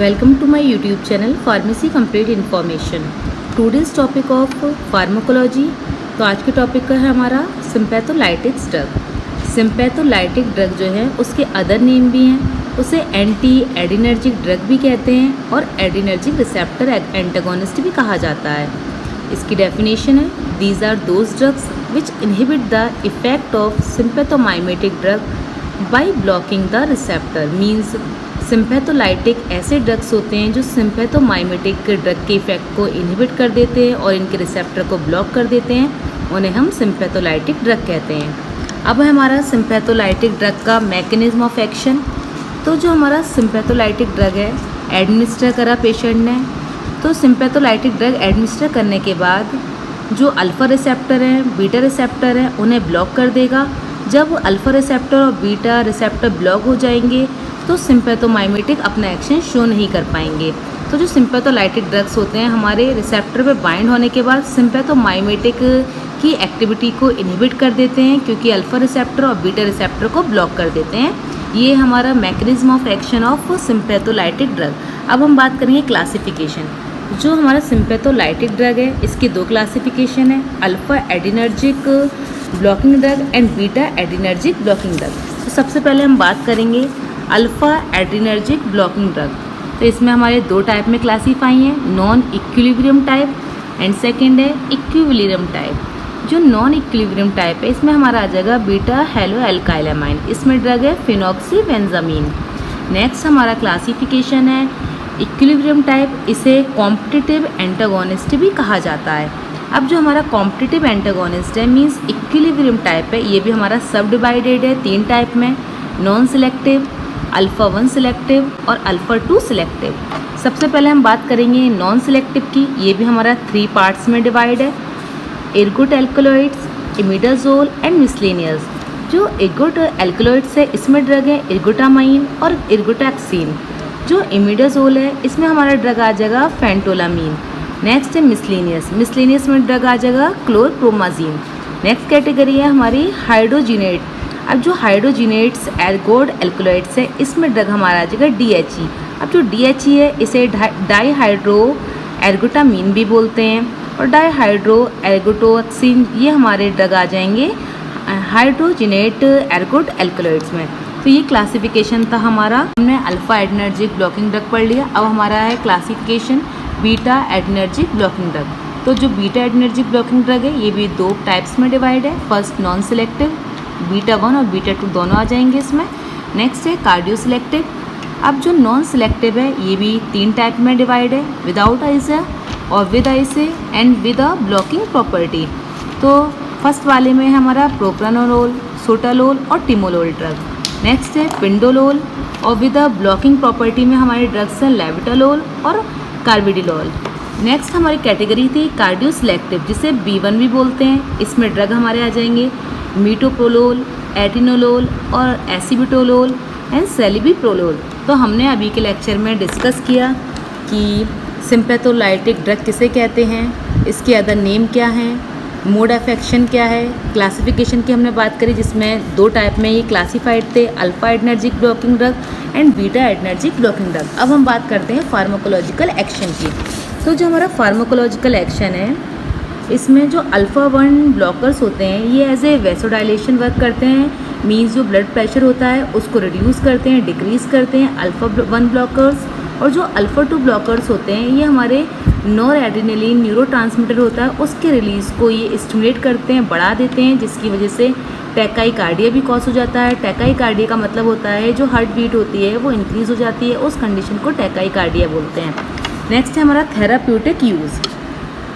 Welcome to my YouTube channel Pharmacy Complete Information. Today's topic of Pharmacology. तो आज के topic का है हमारा सिम्पैथोलाइटिक्स ड्रग। सिम्पैथोलाइटिक ड्रग जो है उसके अदर नेम भी हैं, उसे एंटी एडिनर्जिक ड्रग भी कहते हैं और एडिनर्जिक रिसेप्टर एंटागोनिस्ट भी कहा जाता है। इसकी डेफिनेशन है, these are those drugs which inhibit the effect of sympathomimetic drug by blocking the receptor. Means sympatholytic ऐसे ड्रग्स होते हैं जो सिम्पैथोमाइमेटिक ड्रग के इफेक्ट को इनहिबिट कर देते हैं और इनके रिसेप्टर को ब्लॉक कर देते हैं, उन्हें हम सिम्पैथोलाइटिक ड्रग कहते हैं। अब हमारा सिम्पैथोलाइटिक ड्रग का मैकेनिज्म ऑफ एक्शन। तो जो हमारा सिम्पैथोलाइटिक ड्रग है एडमिनिस्टर करा पेशेंट ने, तो सिम्पैथोलाइटिक ड्रग एडमिनिस्टर करने के बाद जो अल्फ़ा रिसेप्टर हैं, बीटा रिसेप्टर हैं, उन्हें ब्लॉक कर देगा। जब अल्फ़ा रिसेप्टर और बीटा रिसेप्टर ब्लॉक हो जाएंगे तो सिम्पैथोमाइमेटिक अपना एक्शन शो नहीं कर पाएंगे। तो जो सिम्पैथोलाइटिक ड्रग्स होते हैं हमारे रिसेप्टर पे बाइंड होने के बाद सिम्पैथोमाइमेटिक की एक्टिविटी को इनहिबिट कर देते हैं, क्योंकि अल्फ़ा रिसेप्टर और बीटा रिसेप्टर को ब्लॉक कर देते हैं। ये हमारा mechanism of action of sympatholytic drug. अब हम बात करेंगे क्लासिफिकेशन। जो हमारा सिम्पैथोलाइटिक ड्रग है इसकी दो क्लासिफिकेशन है, alpha adrenergic blocking drug and beta adrenergic blocking drug. तो सबसे पहले हम बात करेंगे अल्फ़ा एड्रिनर्जिक ब्लॉकिंग ड्रग। तो इसमें हमारे दो टाइप में क्लासीफाई हैं, non equilibrium type and second है इक्विलिब्रियम टाइप। जो नॉन इक्विलिब्रियम टाइप है इसमें हमारा आ जाएगा बीटा हेलो एल्काइलामाइन, इसमें ड्रग है फिनॉक्सीबेंजामीन। नेक्स्ट हमारा क्लासीफिकेशन है इक्विलिब्रियम टाइप, इसे कॉम्पिटिटिव एंटागोनिस्ट भी कहा जाता है। अब जो हमारा कॉम्पिटिटिव एंटागोनिस्ट है मीन्स इक्विलिब्रियम टाइप है, ये भी हमारा सब डिवाइडेड है तीन टाइप में, नॉन सिलेक्टिव, अल्फ़ा 1 सिलेक्टिव और अल्फ़ा 2 सिलेक्टिव। सबसे पहले हम बात करेंगे नॉन सिलेक्टिव की, ये भी हमारा 3 पार्ट्स में डिवाइड है, ergot alkaloids, imidazole and miscellaneous. जो एर्गोट एल्कलॉइड्स है इसमें ड्रग है एर्गोटामाइन और एर्गोटैक्सिन। जो इमिडाजोल है इसमें हमारा ड्रग आ जाएगा फेंटोलामीन। नेक्स्ट है मिसलेनियस, मिसलेनियस में ड्रग आ जाएगा क्लोरप्रोमाजीन। नेक्स्ट कैटेगरी है हमारी हाइड्रोजिनेट। अब जो हाइड्रोजिनेट्स एर्गोट एल्कलॉइड्स है इसमें ड्रग हमारा आ जाएगा DHE। अब जो DHE है इसे डाईहाइड्रो एर्गोटामीन भी बोलते हैं और डाईहाइड्रो एर्गोटोक्सिन, ये हमारे ड्रग आ जाएंगे हाइड्रोजिनेट एर्गोट एल्कलॉइड्स में। तो ये क्लासिफिकेशन था हमारा, हमने अल्फ़ा एडिनर्जिक ब्लॉकिंग ड्रग पढ़ लिया। अब हमारा है classification beta adrenergic blocking drug. तो जो बीटा एडिनर्जिक ब्लॉकिंग ड्रग है ये भी दो टाइप्स में डिवाइड है, फर्स्ट नॉन सिलेक्टिव, बीटा 1 और बीटा 2 दोनों आ जाएंगे इसमें। नेक्स्ट है कार्डियो सिलेक्टिव। अब जो नॉन सिलेक्टिव है ये भी 3 टाइप में डिवाइड है, विदाउट आइसे और विद आइसे and with a blocking property. तो फर्स्ट वाले में है हमारा प्रोप्रानोलोल, सोटालोल और टिमोलोल ड्रग। नेक्स्ट है पिंडोलोल और विद अ ब्लॉकिंग प्रॉपर्टी में हमारे ड्रग्स हैं लेविटालोल और कार्बिडिलोल। नेक्स्ट हमारी कैटेगरी थी कार्डियो सिलेक्टिव, जिसे B1 भी बोलते हैं। इसमें ड्रग हमारे आ जाएंगे मीटोप्रोलोल, एटिनोलोल और एसिबिटोलोल एंड सेलिबिप्रोलोल। तो हमने अभी के लेक्चर में डिस्कस किया कि सिम्पैथोलाइटिक ड्रग किसे कहते हैं, इसके अदर नेम क्या हैं, मोड ऑफ एक्शन क्या है, क्लासिफिकेशन की हमने बात करी जिसमें दो टाइप में ये क्लासिफाइड थे, alpha adrenergic blocking drug and beta adrenergic blocking drug. अब हम बात करते हैं फार्माकोलॉजिकल एक्शन की। तो जो हमारा फार्माकोलॉजिकल एक्शन है इसमें जो अल्फ़ा 1 ब्लॉकर्स होते हैं ये एज ए वैसोडाइलेशन वर्क करते हैं, मीन्स जो ब्लड प्रेशर होता है उसको रिड्यूस करते हैं, डिक्रीज़ करते हैं अल्फ़ा 1 ब्लॉकर्स। और जो अल्फ़ा 2 ब्लॉकर्स होते हैं ये हमारे नॉर एड्रेनलिन न्यूरोट्रांसमीटर होता है उसके रिलीज़ को ये स्टिमुलेट करते हैं, बढ़ा देते हैं, जिसकी वजह से टैकाइकार्डिया भी कॉज हो जाता है। टैकाइकार्डिया का मतलब होता है जो हार्ट बीट होती है वो इंक्रीज़ हो जाती है, उस कंडीशन को टैकाइकार्डिया बोलते हैं। नेक्स्ट है हमारा थेराप्यूटिक यूज़।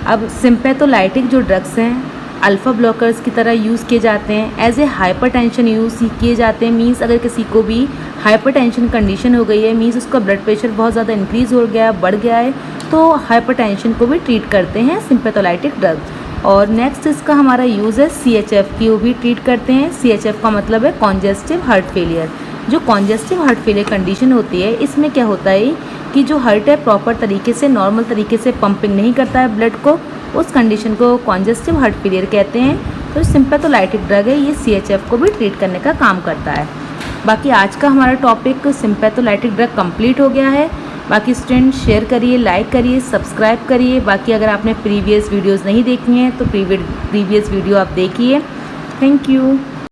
अब सिम्पैथोलाइटिक जो ड्रग्स हैं अल्फ़ा ब्लॉकर्स की तरह यूज़ किए जाते हैं, एज ए हाइपरटेंशन यूज़ किए जाते हैं। मीन्स अगर किसी को भी हाइपरटेंशन कंडीशन हो गई है, मीन्स उसका ब्लड प्रेशर बहुत ज़्यादा इंक्रीज़ हो गया है, बढ़ गया है, तो हाइपरटेंशन को भी ट्रीट करते हैं सिम्पैथोलाइटिक ड्रग। और नेक्स्ट इसका हमारा यूज़ है CHF की, वो भी ट्रीट करते हैं। CHF का मतलब है कॉन्जेस्टिव हार्ट फेलियर। जो कॉन्जेस्टिव हार्ट फेलियर कंडीशन होती है इसमें क्या होता है कि जो हार्ट है प्रॉपर तरीके से नॉर्मल तरीके से पंपिंग नहीं करता है ब्लड को, उस कंडीशन को कॉन्जेस्टिव हार्ट फेलियर कहते हैं। तो सिम्पैथोलाइटिक ड्रग है ये CHF को भी ट्रीट करने का काम करता है। बाकी आज का हमारा टॉपिक सिम्पैथोलाइटिक ड्रग कंप्लीट हो गया है। बाकी स्टूडेंट शेयर करिए, लाइक करिए, सब्सक्राइब करिए। बाकी अगर आपने प्रीवियस वीडियोज़ नहीं देखी हैं तो प्रीवियस वीडियो आप देखिए। Thank you.